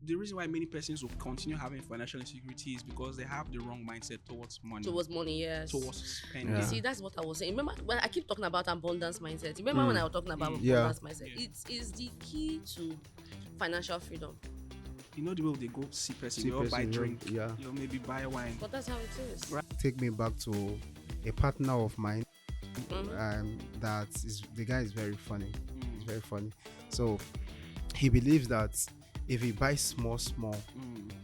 the reason why many persons will continue having financial insecurity is because they have the wrong mindset towards money. Towards money, yes. Towards spending. You see, that's what I was saying. Remember when I keep talking about abundance mindset? Remember when I was talking about abundance mindset? Yeah. It is the key to financial freedom. You know the way they go see person, you buy drink, you maybe buy wine. But that's how it is. Right. Take me back to a partner of mine. That is, the guy is very funny. He's very funny. So he believes that if he buys small,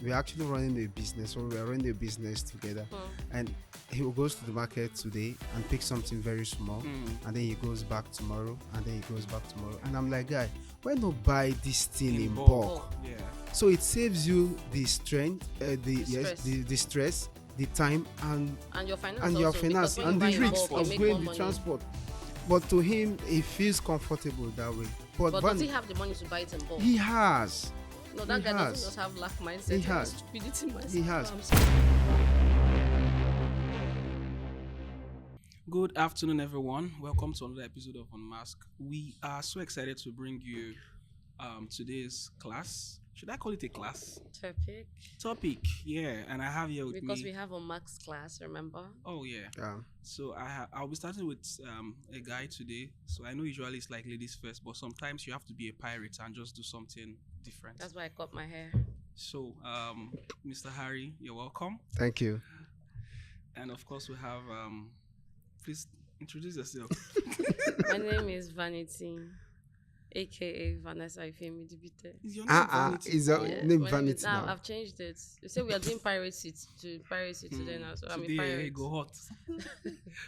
we're actually running a business, or we're running a business together. And he goes to the market today and picks something very small, and then he goes back tomorrow, and then he goes back tomorrow. And I'm like, guy, why not buy this thing in bulk? Yeah. So it saves you the strength, the stress, the time, and your finance, and your finance, and the risk of going the transport. But to him, he feels comfortable that way. But does he have the money to buy it in bulk? He has. No, that guy doesn't just have lack mindset. He has. Stupidity mindset. He has. Good afternoon, everyone. Welcome to another episode of Unmask. We are so excited to bring you today's class. Should I call it a class? Topic, yeah. And I have here with because me... we have a Max class, remember? Oh, yeah. So I'll be starting with a guy today. So I know usually it's like ladies first, but sometimes you have to be a pirate and just do something different. That's why I cut my hair. So, Mr. Harry, you're welcome. Thank you. And of course, we have... please introduce yourself. My name is Vanity, aka Vanessa Ifemi Dibite. Is your name Vanity? Is your name Vanity now? I've changed it. You say we are doing piracy today now, so I'm a pirate. Go hot.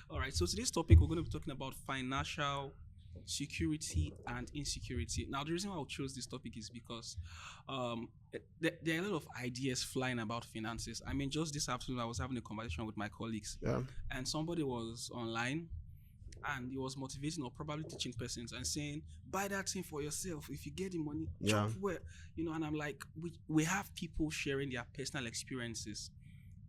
All right, so today's topic, we're going to be talking about financial security and insecurity. Now, the reason why I chose this topic is because there are a lot of ideas flying about finances. I mean, just this afternoon, I was having a conversation with my colleagues, and somebody was online, and he was motivating or probably teaching persons and saying, buy that thing for yourself. If you get the money, chop well. And I'm like, we have people sharing their personal experiences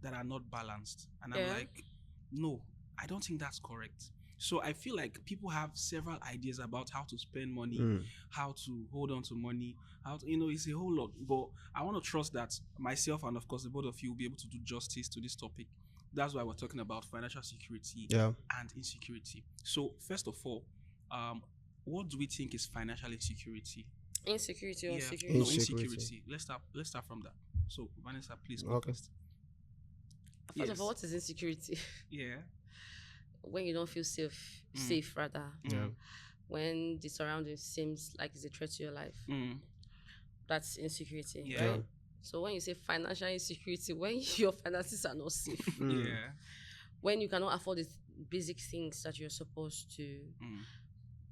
that are not balanced. And I'm like, no, I don't think that's correct. So I feel like people have several ideas about how to spend money, how to hold on to money, how to, it's a whole lot. But I want to trust that myself and of course the both of you will be able to do justice to this topic. That's why we're talking about financial security and insecurity. So first of all, what do we think is financial insecurity? Insecurity or security? No, insecurity. Let's start from that. So Vanessa, please go first. First of all, what is insecurity? Yeah. When you don't feel safe rather. When the surroundings seems like it's a threat to your life. That's insecurity. Yeah. So when you say financial insecurity, when your finances are not safe, when you cannot afford the basic things that you're supposed to,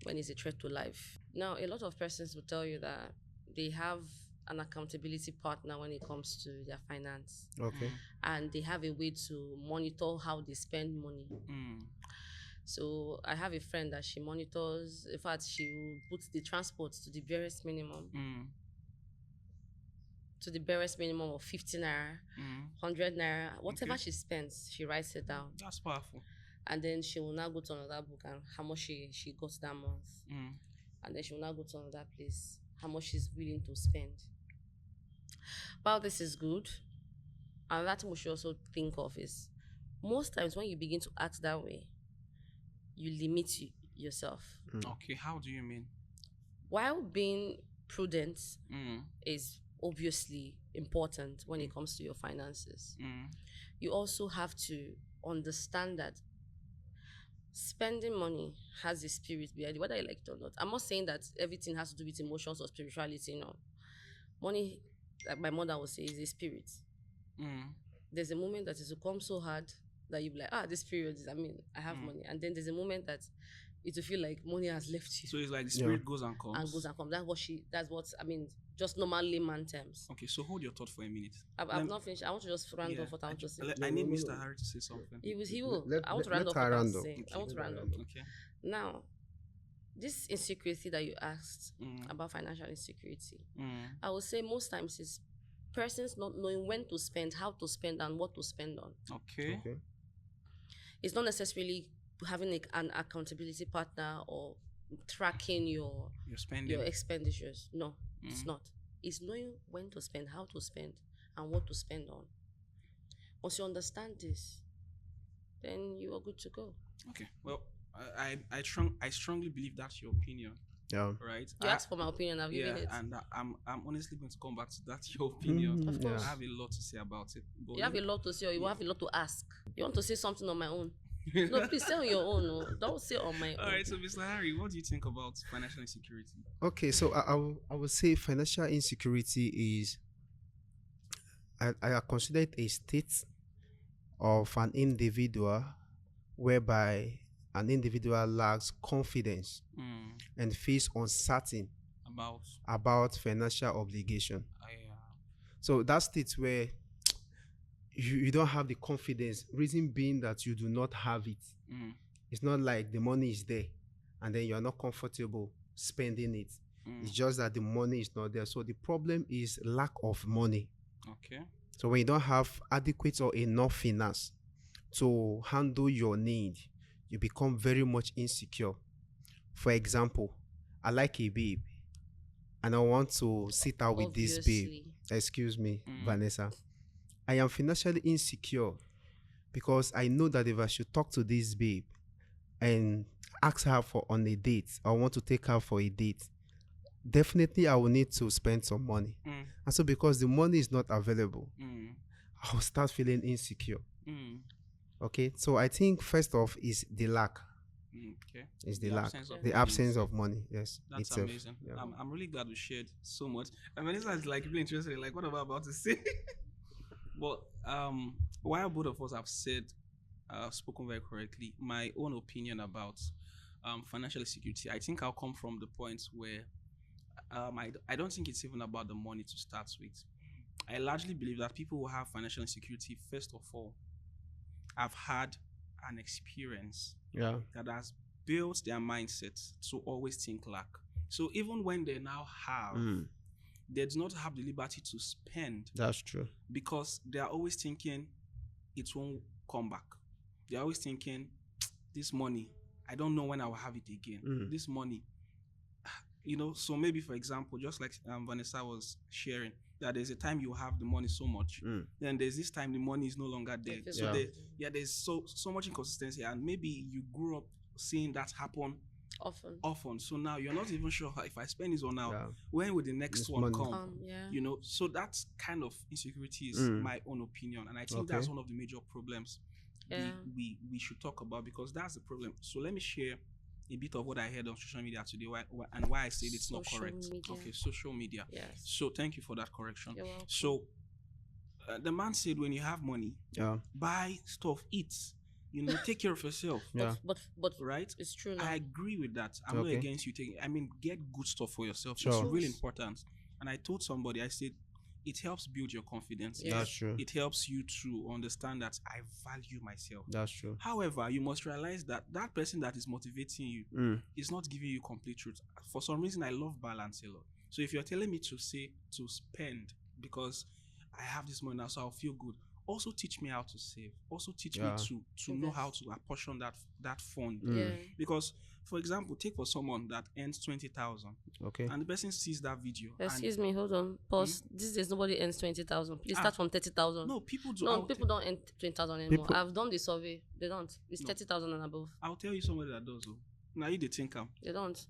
when it's a threat to life. Now, a lot of persons will tell you that they have an accountability partner when it comes to their finance. Okay. And they have a way to monitor how they spend money. So I have a friend that she monitors. In fact, she will put the transport to the barest minimum. To the barest minimum of 50 naira, 100 naira, whatever she spends, she writes it down. That's powerful. And then she will now go to another book and how much she got that month. And then she will now go to another place, how much she's willing to spend. While this is good, another thing we should also think of is most times when you begin to act that way, you limit yourself. Okay, how do you mean? While being prudent is obviously important when it comes to your finances, you also have to understand that spending money has a spirit behind it, whether you like it or not. I'm not saying that everything has to do with emotions or spirituality, no. Money, like my mother would say, is a spirit. There's a moment that it will come so hard that you'll be like, this period is, I have money. And then there's a moment that it will feel like money has left you. So it's like the spirit goes and comes. And goes and comes. That's what, just normal layman terms. Okay, so hold your thought for a minute. I've not finished. I want to just round off what I want to say. I need Mr. Harry to say something. He will. I want to round off what I want to say. I want to round off. Okay. Now, this insecurity that you asked about financial insecurity, I would say most times it's persons not knowing when to spend, how to spend, and what to spend on. Okay. It's not necessarily having an accountability partner or tracking your spending, your expenditures. No, it's not. is knowing when to spend, how to spend, and what to spend on. Once you understand this, then you are good to go. Okay. Well, I strongly believe that's your opinion. Yeah. Right. You asked for my opinion. I've given it. And I'm honestly going to come back to that. Your opinion. Of course. I have a lot to say about it. But You have a lot to say, or you have a lot to ask. You want to say something on my own? No, please say on your own. No. Don't say on my own. All right. So, Mr. Harry, what do you think about financial insecurity? Okay, so I would say financial insecurity is, I consider it a state of an individual whereby an individual lacks confidence and feels uncertain about financial obligation. So that state where you don't have the confidence, reason being that you do not have it. It's not like the money is there and then you're not comfortable spending it. It's just that the money is not there. So the problem is lack of money. Okay. So when you don't have adequate or enough finance to handle your need, you become very much insecure. For example, I like a babe and I want to sit out with this babe. Excuse me, Vanessa. I am financially insecure because I know that if I should talk to this babe and ask her on a date, I want to take her for a date, definitely I will need to spend some money. And so because the money is not available, I'll start feeling insecure. Okay, so I think first off is the lack. Okay. Is the lack, the absence of money. Yes, that's itself. Amazing. Yeah. I'm really glad we shared so much. And Vanessa is like really interested. Like, what am I about to say? But while both of us have spoken very correctly, my own opinion about financial security, I think I'll come from the point where I don't think it's even about the money to start with. I largely believe that people who have financial insecurity, first of all, have had an experience that has built their mindset to always think lack. So even when they now have, they do not have the liberty to spend. That's true. Because they are always thinking it won't come back. They are always thinking, this money, I don't know when I will have it again. This money, so maybe, for example, just like Vanessa was sharing, that there's a time you have the money so much, then there's this time the money is no longer there. So there's so much inconsistency, and maybe you grew up seeing that happen often. So now you're not even sure if I spend this one now, when will the next one come? So that kind of insecurity is my own opinion, and I think that's one of the major problems we should talk about, because that's the problem. So let me share a bit of what I heard on social media today, and why I said it's not correct. Okay, social media. Yes. So thank you for that correction. You're welcome. So the man said, when you have money, buy stuff, eat, take care of yourself. But right? It's true. I agree with that. I'm not against you taking. Get good stuff for yourself. Sure. It's really important. And I told somebody, I said, it helps build your confidence. Yeah. That's true. It helps you to understand that I value myself. That's true. However, you must realize that that person that is motivating you is not giving you complete truth. For some reason, I love balance a lot. So if you're telling me to spend because I have this money now, so I'll feel good, also teach me how to save. Also teach me to know how to apportion that fund. Because, for example, take for someone that earns 20,000. Okay. And the person sees that video. Excuse me, hold on. Pause. These days nobody earns 20,000. Please start from 30,000. No, people do. No, people don't earn 20,000 anymore. I've done the survey. They don't. It's 30,000 and above. I'll tell you somebody that does. Now you the thinker. They don't.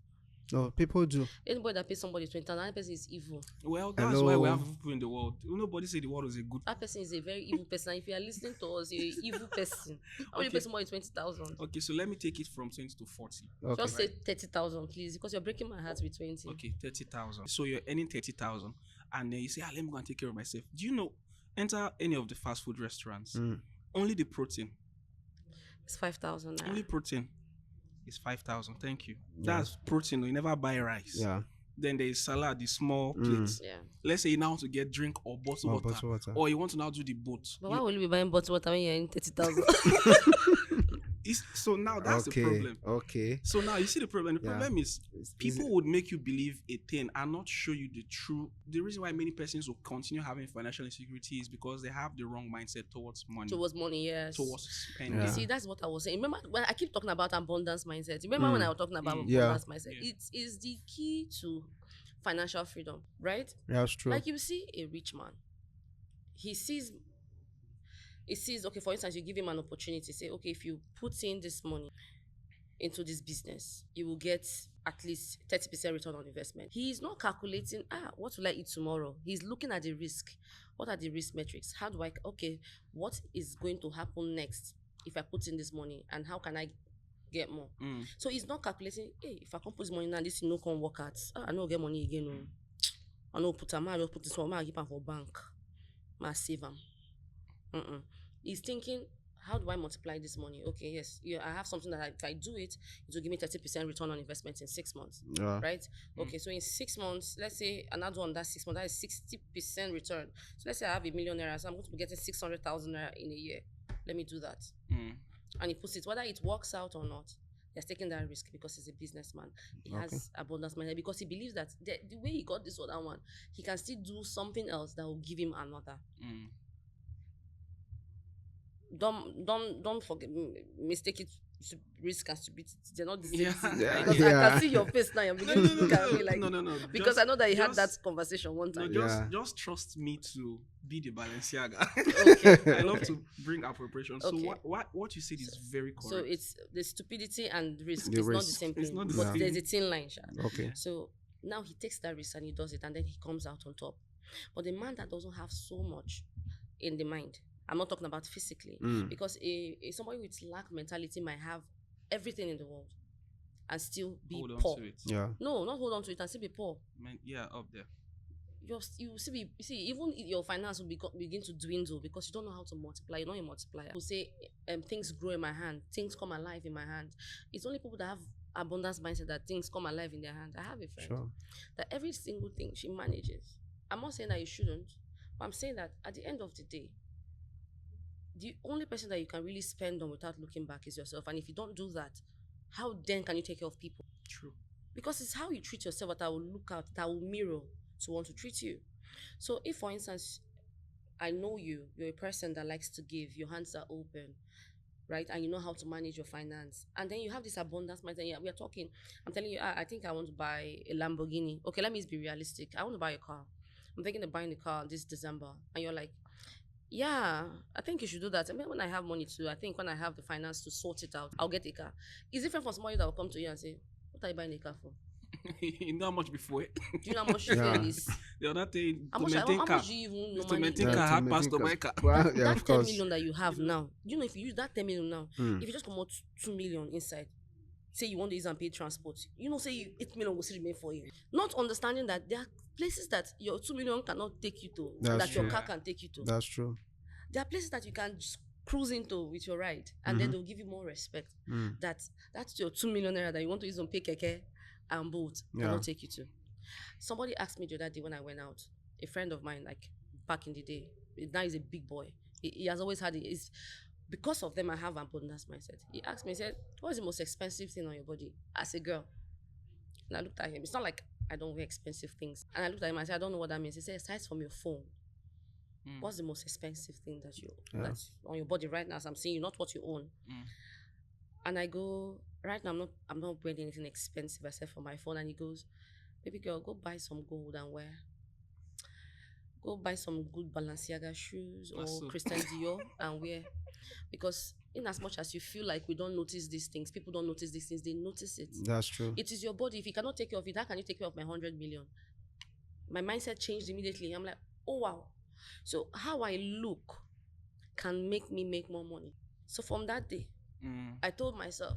No, people do. Anybody that pays somebody 20,000, that person is evil. Well, that's why we have people in the world. Nobody say the world is a good. That person is a very evil person. If you are listening to us, you're an evil person. How many pay somebody 20,000? Okay, so let me take it from 20 to 40. Okay. Just say 30,000, please, because you're breaking my heart with 20. Okay, 30,000. So you're earning 30,000, and then you say, let me go and take care of myself. Do you know? Enter any of the fast food restaurants. Only the protein. It's 5,000. Only protein. It's 5,000. Thank you. That's protein. You never buy rice. Yeah. Then there is salad, the small plates. Yeah. Let's say you now want to get drink or bottled water, or you want to now do the boat. But why will you be buying bottled water when you're in 30,000? So now that's the problem. Okay. So now you see the problem. The problem is people would make you believe a thing and not show you the true. The reason why many persons will continue having financial insecurity is because they have the wrong mindset towards money. Towards money, yes. Towards spending. You see, that's what I was saying. Remember, when I keep talking about abundance mindset. Remember when I was talking about abundance mindset? It is the key to financial freedom, right? That's true. Like you see a rich man, he sees, okay, for instance, you give him an opportunity, say, okay, if you put in this money into this business, you will get at least 30% return on investment. He is not calculating, what will I eat tomorrow? He's looking at the risk. What are the risk metrics? How do I, okay, what is going to happen next if I put in this money, and how can I get more? So he's not calculating, hey, if I can put this money now, this no can work out. I know get money again. No. I know put I just put this one, I keep am for bank. I save them. He's thinking, how do I multiply this money? Okay, yes, I have something that if I do it, it will give me 30% return on investment in 6 months. Right? Okay, so in 6 months, let's say another one, that 6 months, that is 60% return. So let's say I have $1 million, so I'm going to be getting 600,000 naira in a year. Let me do that. And he puts it, whether it works out or not, he's taking that risk because he's a businessman. He has abundance mindset because he believes that the way he got this other one, he can still do something else that will give him another. Don't forget, mistake it to risk and stupidity. They're not the same thing. Because I can see your face now. You're beginning to look at me like, no. Because I know that you had that conversation one time. Just trust me to be the Balenciaga. Okay. I love to bring appropriation. So what you said is very correct. So it's the stupidity and risk. The It's risk. not the same thing. It's not the but same. there's a thin line, Sha. Okay. So now he takes that risk and he does it, and then he comes out on top. But the man that doesn't have so much in the mind, I'm not talking about physically, because somebody with lack mentality might have everything in the world and still be hold poor. on to it. Yeah. No, not hold on to it and still be poor. Up there. You still be, even your finance will begin to dwindle because you don't know how to multiply. You're not a multiplier. People say things grow in my hand, things come alive in my hand. It's only people that have abundance mindset that things come alive in their hand. I have a friend that every single thing she manages. I'm not saying that you shouldn't, but I'm saying that at the end of the day, the only person that you can really spend on without looking back is yourself. And if you don't do that, how then can you take care of people? True. Because it's how you treat yourself that will look out, that will mirror to want to treat you. So if, for instance, I know you're a person that likes to give, your hands are open, right? And you know how to manage your finance. And then you have this abundance mindset. Yeah, we are talking. I'm telling you, I think I want to buy a Lamborghini. Okay, let me be realistic. I want to buy a car. I'm thinking of buying a car this December. And you're like, yeah, I think you should do that. I mean, when I have money too, I think when I have the finance to sort it out, I'll get a car. It's different from somebody that will come to you and say, what are you buying a car for? You know how much before it? Do you know how much you feel is? The other thing, How to much maintain car. do you even To normally maintain Yeah, car, to hard maintain pass to car. buy car. Well, yeah, that of 10 course. million that you have now, you know, if you use that 10 million now, if you just come out 2 million inside, say you want to use and pay transport, you know, say 8 million will still remain for you. Not understanding that there are places that your 2 million cannot take you to, That's that your true. car can take you to. That's true. There are places that you can just cruise into with your ride, and then they'll give you more respect. That's your 2 million naira that you want to use on pay keke and boat cannot take you to. Somebody asked me the other day when I went out, a friend of mine, like back in the day, now he's a big boy. He has always had it. Because of them, I have abundance mindset. He asked me, he said, what is the most expensive thing on your body as a girl? And I looked at him. It's not like I don't wear expensive things. And I looked at him and I said, I don't know what that means. He said, aside from your phone, what's the most expensive thing that's on your body right now? As I'm seeing you, not what you own. And I go, right now I'm not wearing anything expensive except for my phone. And he goes, baby girl, go buy some gold and wear. Go buy some good Balenciaga shoes or Christian Dior and wear. Because in as much as you feel like we don't notice these things, people don't notice these things, they notice it. That's true. It is your body. If you cannot take care of it, how can you take care of my 100 million? My mindset changed immediately. I'm like, oh wow. So how I look can make me make more money. So from that day, I told myself,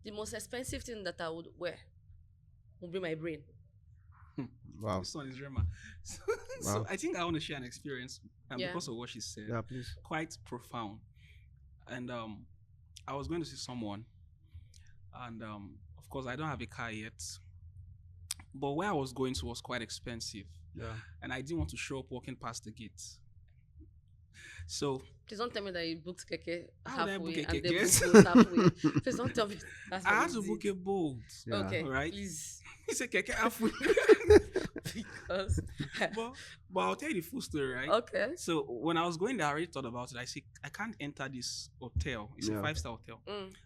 the most expensive thing that I would wear would be my brain. Wow. This one is Rema. So I think I want to share an experience because of what she said. Yeah, please. Quite profound. And I was going to see someone, and of course I don't have a car yet, but where I was going to was quite expensive. Yeah. And I didn't want to show up walking past the gate. So please don't tell me that you booked keke How did I halfway book a and keke? then booked halfway. Please don't tell me that's I what had you to did. book a boat. Yeah. Okay, Right? please. He said keke halfway. Because but I'll tell you the full story, right? okay. So when I was going there, I already thought about it. I said, I can't enter this hotel. It's a 5-star hotel.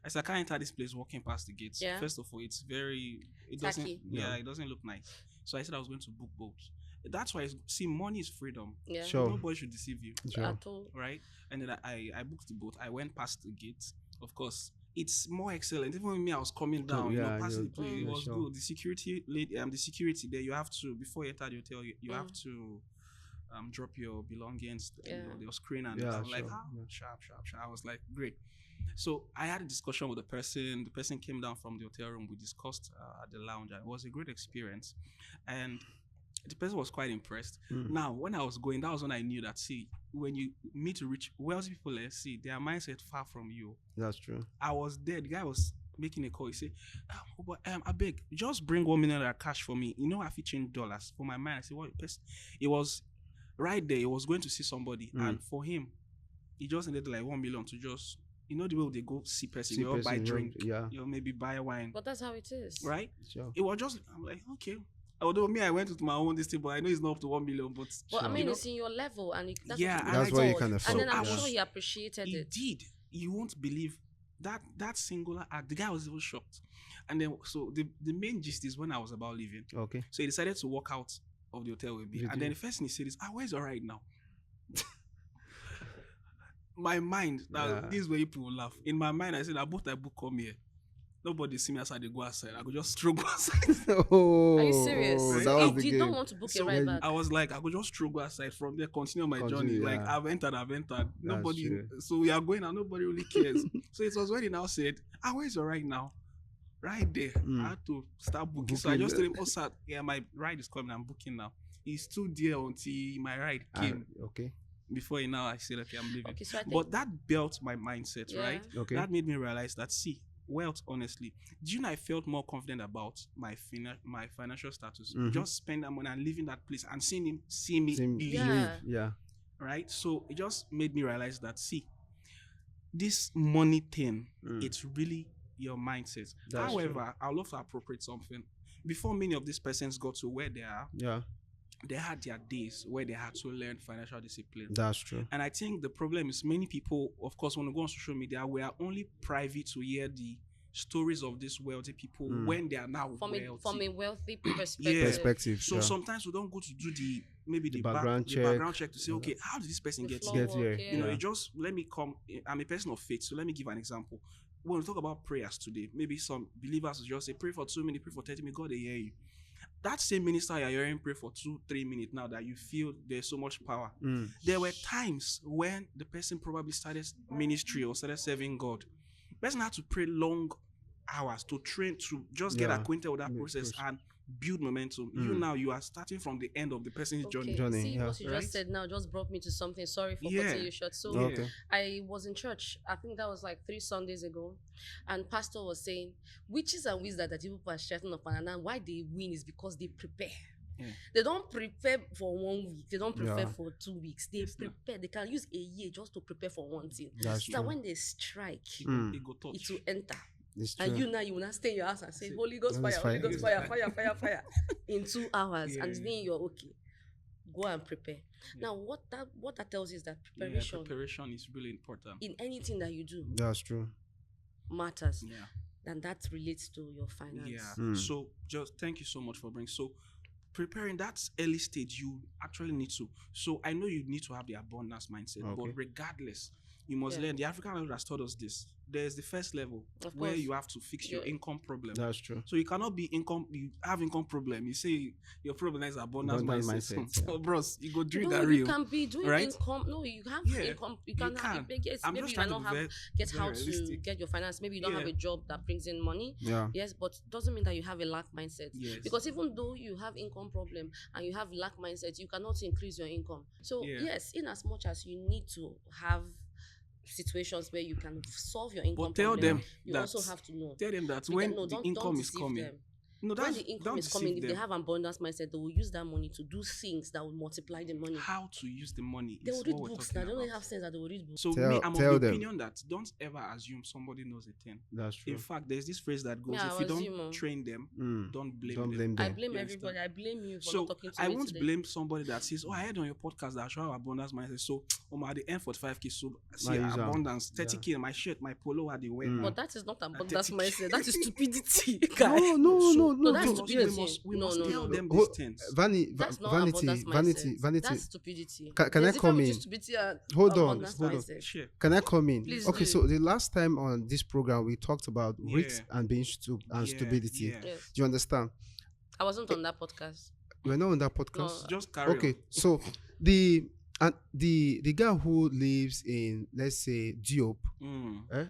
I said, I can't enter this place walking past the gates. Yeah. First of all, it Tacky. doesn't, it doesn't look nice. So I said I was going to book both. That's why, see, money is freedom. Yeah. Sure. Nobody should deceive you, Sure. At all. right? And then I booked the boat. I went past the gate. Of course, it's more excellent. Even with me, I was coming down, yeah, past the you're- place. It yeah, was sure. good. The security lady, the security there, you have to, before you enter the hotel, you have to drop your belongings. Yeah. Your screen, and Yeah, I'm like, sure. Yeah. sharp. I was like, great. So I had a discussion with the person. The person came down from the hotel room. We discussed at the lounge, and it was a great experience. And the person was quite impressed. Now, when I was going, that was when I knew that, see, when you meet rich, wealthy people, see, their mindset far from you. That's true. I was there. The guy was making a call. He said, I beg, just bring $1 million cash for me. You know, I have to change dollars. For my mind, I said, what? It was right there. He was going to see somebody. And for him, he just needed like 1 million to just, you know, the way they go see person, you buy drink, yeah. maybe buy wine. But that's how it is. Right? Sure. It was just, I'm like, okay. Although me, I went with my own this thing, but I know it's not up to 1 million. But I mean, you know, it's in your level, and that's yeah, what and that's I what you thought- can afford. And then I'm I was- sure he appreciated He it. did. You won't believe that singular act. The guy was even shocked. And then, so the main gist is when I was about leaving. Okay. So he decided to walk out of the hotel with me. You And then did. the first thing he said is, where's your ride now? My mind, Yeah. this is where people will laugh. In my mind, I said, I bought that book, come here. Nobody see me outside, they go outside. I could just stroke outside. Oh, Are you serious? that was the You game. don't want to book a So ride back. I was like, I could just stroke outside from there, continue my Continue, journey. Like, yeah. I've entered. Nobody, true. so we are going and nobody really cares. So it was when he now said, where's your ride now? Right there. I had to start booking. So I Booking, just told him, oh, sir, yeah, my ride is coming. I'm booking now. He stood there until my ride came. Okay. Before he now, I said, okay, I'm leaving. Okay, so I think, But that built my mindset, Yeah. right? Okay. That made me realize that, see, wealth, honestly, do you know I felt more confident about my financial status? Just spend that money and leaving that place and seeing him see me Same- leave, Yeah. Yeah. right? So it just made me realize that, see, this money thing, it's really your mindset. That's However, I'd love to appropriate something. Before many of these persons got to where they are, Yeah. they had their days where they had to learn financial discipline. That's true. And I think the problem is many people, of course, when we go on social media, we are only privy to hear the stories of these wealthy people when they are now from wealthy. a wealthy perspective. Perspective. So yeah. sometimes we don't go to do the background check. background check to say, okay, how did this person The get floor here? Get here. work, You know, Yeah. it just let me come. I'm a person of faith, so let me give an example. When we talk about prayers today, maybe some believers will just say, pray for 2 minutes, pray for 30 minutes, God, they hear you. That same minister you're hearing pray for 2-3 minutes now that you feel there's so much power. There were times when the person probably started ministry or started serving God. The person had to pray long hours to train to just get Yeah. acquainted with that Make process process. and build momentum. You now, you are starting from the end of the person's Okay, journey. see yeah. what you Right? just said now just brought me to something. Sorry for Yeah. cutting you short. So Yeah. Okay. I was in church. I think that was like 3 Sundays ago, and pastor was saying witches and wizards that people are shouting upon, and why they win is because they prepare. Yeah. They don't prepare for 1 week. They don't prepare Yeah. for 2 weeks. They prepare. They can use a year just to prepare for one thing. That's So that true. when they strike, It go touch. it will enter. It's true. And you now, you will not stay in your house and say, Holy Ghost Holy fire, fire. Holy Ghost fire, fire, fire, fire, in 2 hours, and Yeah. then you're okay. Go and prepare. Now, what that tells you is that Yeah, preparation preparation is really important. in anything that you do That's true. matters, Yeah. and that relates to your finance. Yeah. So just thank you so much for bringing. So preparing that early stage, you actually need to. So I know you need to have the abundance mindset, Okay. but regardless, you must Yeah. learn. The African language has taught us this. There's the first level Of where course. you have to fix your Yeah. income problem. That's true. So you cannot be income. You have income problem. You say your problem is abundance Abundance mindset. mindset, yeah. Oh, bros, you go drink No, that you real. can be doing right? income. No, you have Yeah, income. You can have. Yes, I'm maybe just you might trying to not be have very, get very how to realistic. get your finance. Maybe you don't have Yeah. a job that brings in money. Yeah. Yes, but doesn't mean that you have a lack mindset. Yes. Because even though you have income problem and you have lack mindset, you cannot increase your income. So Yeah. yes, in as much as you need to have situations where you can solve your income But tell problem, them you that also have to know. tell them that We when can- no, the don't income is deceive coming, them. no, When that's the income don't is coming, deceive if they them. have abundance mindset, they will use that money to do things that will multiply the money. How to use the money They is will read what we're books. talking Now, they only about. have sense that they will read books. So Tell- me, I'm tell of the them. opinion that don't ever assume somebody knows a thing. That's true. In fact, there's this phrase that goes, Yeah, if you don't assume, train them, don't blame Don't them. blame I them. blame You everybody. I blame you for So not talking to I me won't today. blame somebody that says, "Oh, I heard on your podcast that I should have abundance mindset." So, at the end 45K, so see use 'em. abundance 30K. My shirt, my polo had the wear. But that is not abundance 30K. mindset. That is stupidity. No, no, So no. no, No, no, that's no. we Yes. stupidity. we No, must no, tell no. them Ho- these things. That's not vanity, abundance mindset. vanity. That's stupidity. Can I There's a difference come between in? stupidity and Hold on, abundance hold on. mindset. Share. Can I come in? Please Okay, do. so the last time on this program we talked about risk Yeah. and being stupidity. Yeah. Yes. Do you understand? I wasn't on that podcast. We're not on that podcast. No. Just carry Okay, on. so the guy who lives in, let's say, Diop,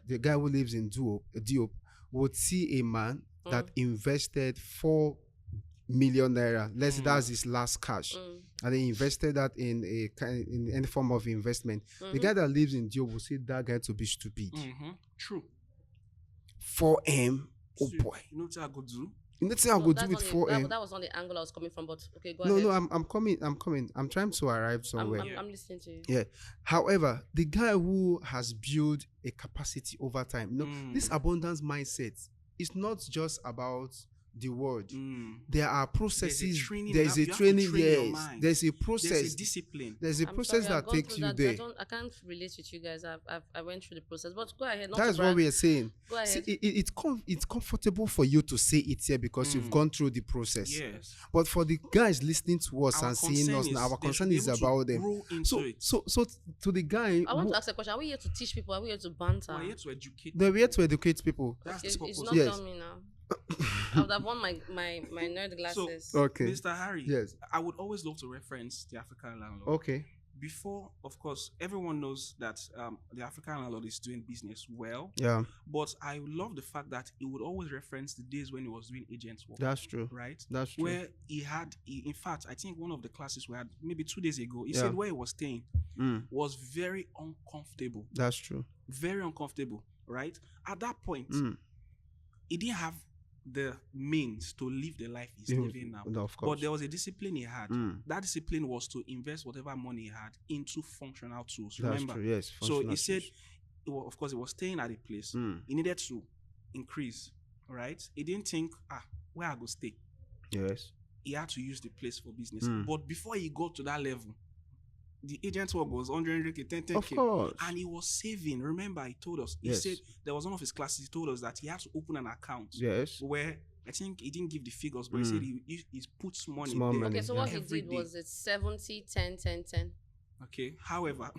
the guy who lives in Diop would see a man that invested 4 million naira. Let's say that's his last cash, and he invested that in in any form of investment. The guy that lives in Diop will see that guy to be stupid. True. 4M, oh See, boy. You know what I go do? You know what I No, go that's do with not 4M? that was not the angle I was coming from, but okay, go No, ahead. no, I'm coming. I'm trying to arrive somewhere. I'm listening to you. Yeah. However, the guy who has built a capacity over time, this abundance mindset is not just about the word. There are processes. There's a training. Yes. There's a process. There's a discipline. There's a I'm process sorry, I've that gone takes through you that. there. I can't relate with you guys. I went through the process, but go ahead. Not That's to what brag. we are saying. Go ahead. See, it's comfortable for you to say it here because you've gone through the process. Yes. But for the guys listening to us Our and seeing concern us now, is our they should concern be is able to about them. grow into it. So to the guy, I want to ask a question. Are we here to teach people? Are we here to banter? We're here to educate. we're here to educate people. That's It's the purpose. not Yes. on me now. I would have worn my nerd glasses. Okay. Mr. Harry, Yes. I would always love to reference the African landlord. Okay. Before, of course, everyone knows that the African landlord is doing business well. Yeah, But I love the fact that he would always reference the days when he was doing agent's work. that's true. Right? That's true. Where in fact, I think one of the classes we had maybe 2 days ago, he Yeah. said where he was staying Mm, was very uncomfortable. that's true. Very uncomfortable, right? At that point, Mm, he didn't have the means to live the life he's Yeah, living now. no, of But course. there was a discipline he had. Mm. That discipline was to invest whatever money he had into functional tools. That's Remember? true. Yes. So functional he said, tools. of course, he was staying at a place. Mm, He needed to increase, right? He didn't think, where I go stay. yes. He had to use the place for business. Mm. But before he got to that level, the agent's work was 100K, 10K. Of course. And he was saving. Remember, he told us. He Yes. said there was one of his classes. He told us that he had to open an account Yes. where I think he didn't give the figures, but he said he puts money Small there. money. Okay, so what he Every did day. was it's 70, 10, 10, 10. Okay. However,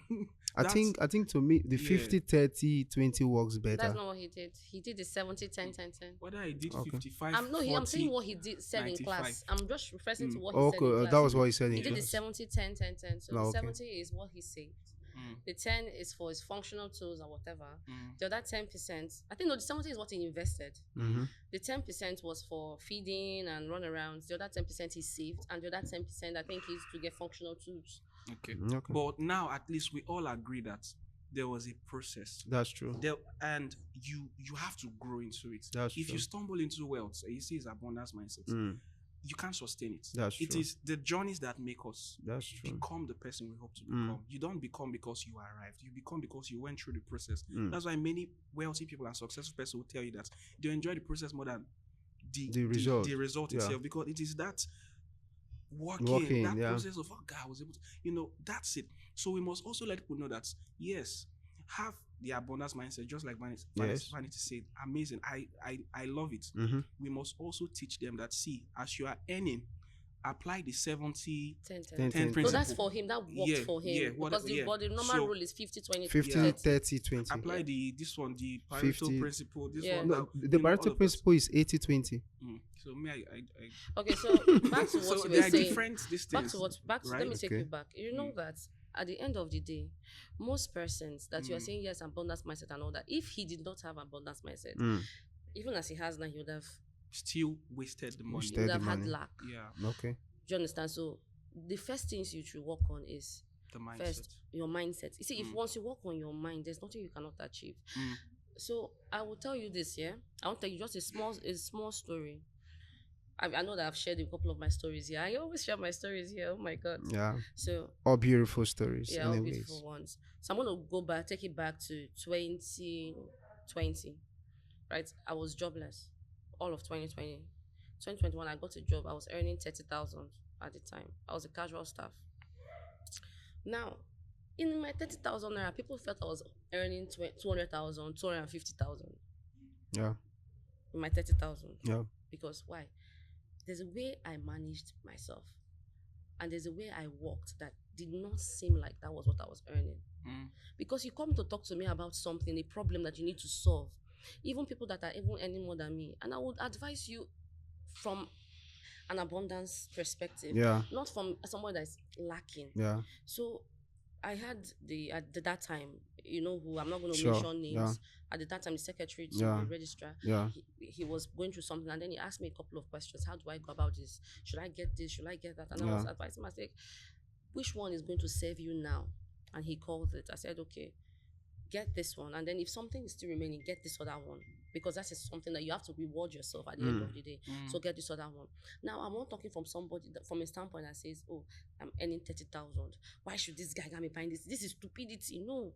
I that's- think to me the Yeah. 50 30 20 works better. That's not what he did. He did the 70, 10, 10, 10. whether he did Okay. 55, I'm saying 40, what he did said in 95. class. I'm just referring to what he said in Okay, class. that was what he said He in did the class. 70, 10, 10, 10. So Oh, the okay. 70 is what he saved. The 10 is for his functional tools or whatever. The other 10%, I think no, the 70 is what he invested. Mm-hmm. The 10% was for feeding and runarounds. The other 10% he saved, and the other 10% I think is to get functional tools. Okay. Okay. But now at least we all agree that there was a process. That's true. And you have to grow into it. That's if true. you stumble into wealth, you see it's abundance mindset, Mm, you can't sustain it. That's It true. is the journeys that make us That's true. become the person we hope to Mm. become. You don't become because you arrived. You become because you went through the process. Mm. That's why many wealthy people and successful people will tell you that they enjoy the process more than The result. The result Yeah. itself, because it is that working that yeah. process of God was able to, that's it. So we must also let people know that yes, have the abundance mindset, just like Yes. Vanity said. Amazing. I love it. Mm-hmm. We must also teach them that see, as you are earning, apply the 70 10, 10. 10, 10. principle. So that's for him. That worked Yeah, for him. yeah, because whatever, yeah. but the normal So, rule is 50, 20, 50 Yeah. 30 20. apply the Pareto 50. principle. This Yeah. one. No, that, the all of Pareto us. principle is 80 20. So me, I Okay, so back to what so you there were are saying. different these Back things. to what let right? me take Okay. you back. You know that at the end of the day, most persons that you are saying yes, abundance mindset and all that, if he did not have abundance mindset, Mm. even as he has now, he would have Still wasted the money. Wasted. the had money. lack. Yeah, Okay. Do you understand? So the first things you should work on is the mindset. first your mindset. You see, if once you work on your mind, there's nothing you cannot achieve. So I will tell you this, yeah. I want to tell you just a small story. I know that I've shared a couple of my stories here. I always share my stories here. Oh my god. Yeah. So All beautiful stories. yeah, all anyways. beautiful ones. So I'm gonna take it back to 2020. Right? I was jobless. All of 2020. 2021 I got a job. I was earning 30,000 at the time. I was a casual staff. Now, in my 30,000 naira, people felt I was earning 200,000, 250,000 Yeah. in my 30,000. Yeah. Because why? there's a way I managed myself, and there's a way I worked that did not seem like that was what I was earning. Because you come to talk to me about something, a problem that you need to solve, even people that are even earning more than me, and I would advise you from an abundance perspective, Yeah. not from someone that's lacking. Yeah. So I had that time, who I'm not going to Sure. mention names. Yeah. At that time, the secretary to Yeah. the registrar, Yeah. he was going through something, and then he asked me a couple of questions. How do I go about this? Should I get this? Should I get that? And I was Yeah. advising him, I said, which one is going to serve you now? And he called it. I said, okay, get this one, and then if something is still remaining, get this other one, because that is something that you have to reward yourself at the end of the day. So get this other one. Now I'm not talking from somebody from a standpoint that says, oh, I'm earning 30,000, why should this guy get me buying this is stupidity. No.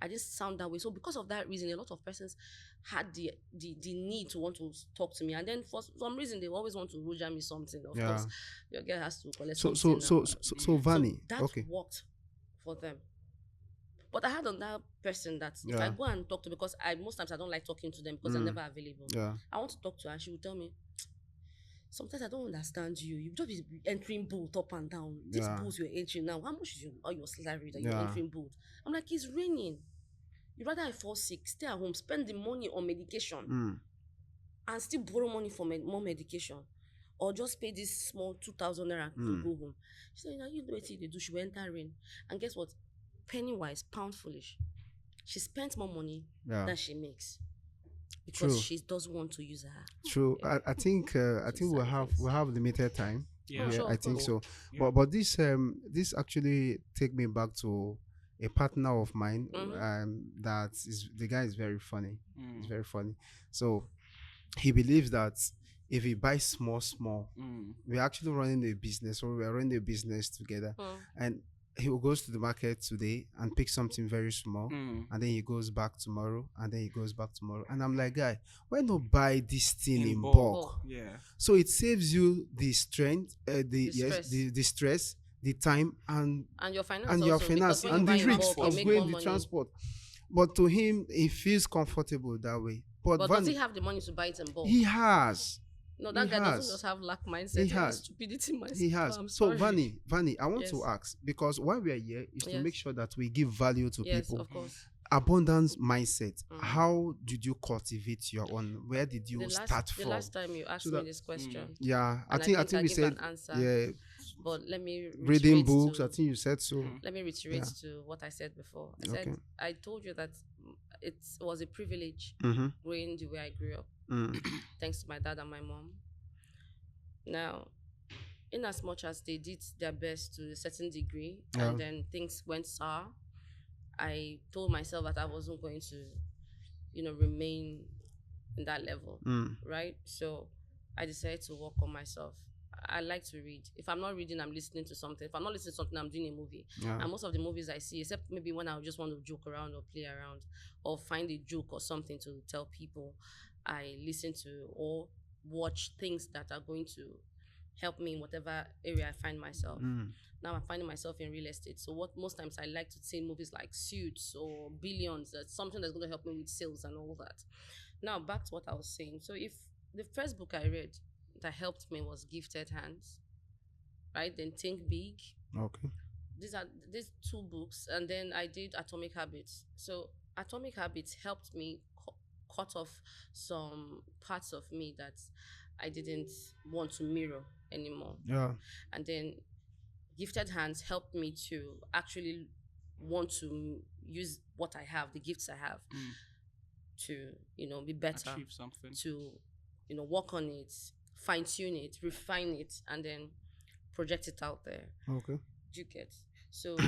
I just sound that way. So because of that reason, a lot of persons had the need to want to talk to me, and then for some reason they always want to roger me something. Of course your girl has to collect something. So Vanny, that okay, worked for them. But I had another person that if I go and talk to, because most times I don't like talking to them because they're never available. I want to talk to her, and she will tell me, sometimes I don't understand you. You just be entering boat up and down. This boat you're entering now, how much is your salary that you're entering boat? I'm like, it's raining. You'd rather I fall sick, stay at home, spend the money on medication, and still borrow money for more medication, or just pay this small 2,000 naira to go home. She said, you know what they do? She will enter rain. And guess what? Penny wise, pound foolish. She spent more money than she makes because she doesn't want to use her. True. I think we'll have limited time. Yeah, sure, I think so. Yeah. But this actually take me back to a partner of mine. That is, the guy is very funny. He's very funny. So he believes that if he buys small, we're actually running a business, or we're running a business together, and he goes to the market today and picks something very small, and then he goes back tomorrow, and then he goes back tomorrow. And I'm like, guy, why not buy this thing in bulk? Yeah. So it saves you the strength, stress. the stress, the time, and your finance, and your also, finance, because when and you the buy in risk bulk, of you make going more the money. transport. But to him, he feels comfortable that way. But does he have the money to buy it in bulk? he has. No, that He guy has. doesn't just have lack mindset. He He has. has stupidity mindset. He has. Oh, I'm So, sorry. Vanny, I want to Yes. ask, because why we are here is to Yes. make sure that we give value to Yes, people. of course. Abundance mindset. How did you cultivate your own? Where did you start The from? last time you asked me this question, Yeah, I and think we gave said an answer. yeah, But let me reading reiterate books. to- I think you said so. Let me reiterate to what I said before. I said, Okay. I told you that it was a privilege growing the way I grew up, thanks to my dad and my mom. Now, in as much as they did their best to a certain degree, and then things went sour, I told myself that I wasn't going to, remain in that level, right? So I decided to work on myself. I like to read. If I'm not reading, I'm listening to something. If I'm not listening to something, I'm doing a movie. And most of the movies I see, except maybe when I just want to joke around or play around or find a joke or something to tell people, I listen to or watch things that are going to help me in whatever area I find myself. Now I'm finding myself in real estate. So what most times I like to see movies like Suits or Billions, that's something that's going to help me with sales and all that. Now back to what I was saying. So if the first book I read that helped me was Gifted Hands, right? Then Think Big. Okay. These two books, and then I did Atomic Habits. So Atomic Habits helped me cut off some parts of me that I didn't want to mirror anymore. Yeah. And then Gifted Hands helped me to actually want to use what I have, the gifts I have, to, be better, achieve something, to, work on it, fine tune it, refine it, and then project it out there. Okay. Do you get? So,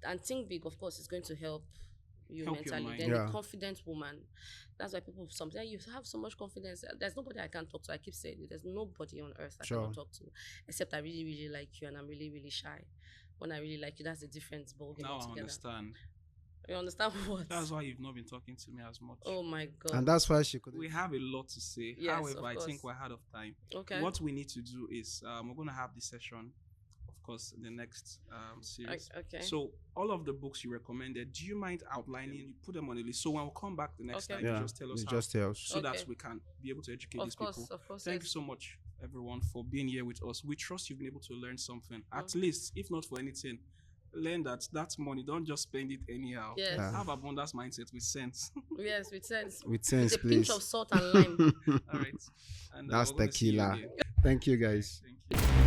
and Think Big, of course, is going to help you Help your mentally. mind. Then Yeah. a confident woman. That's why people sometimes you have so much confidence. There's nobody I can talk to. I keep saying it. There's nobody on earth I cannot talk to, except I really, really like you, and I'm really, really shy. When I really like you, that's the difference ballgame now I altogether. understand. You understand what? That's why you've not been talking to me as much. Oh my God. And that's why she could. We have a lot to say. Yes, However, of I think course. we're out of time. Okay. What we need to do is we're going to have this session, of course, in the next series. Okay. So all of the books you recommended, do you mind outlining? You put them on a list. So when we come back the next Okay. time, Yeah. you just tell us You how, just tell us. so that Okay. we can be able to educate Of these course, people. of course. Thank yes. you so much. everyone, for being here with us. We trust you've been able to learn something. At least, if not for anything, learn that money, don't just spend it anyhow. Yes. Have abundance mindset with sense. Yes, with sense. With sense, a pinch please. of salt and lime. All right. And That's we're gonna see you tequila. again. Thank you, guys. Thank you.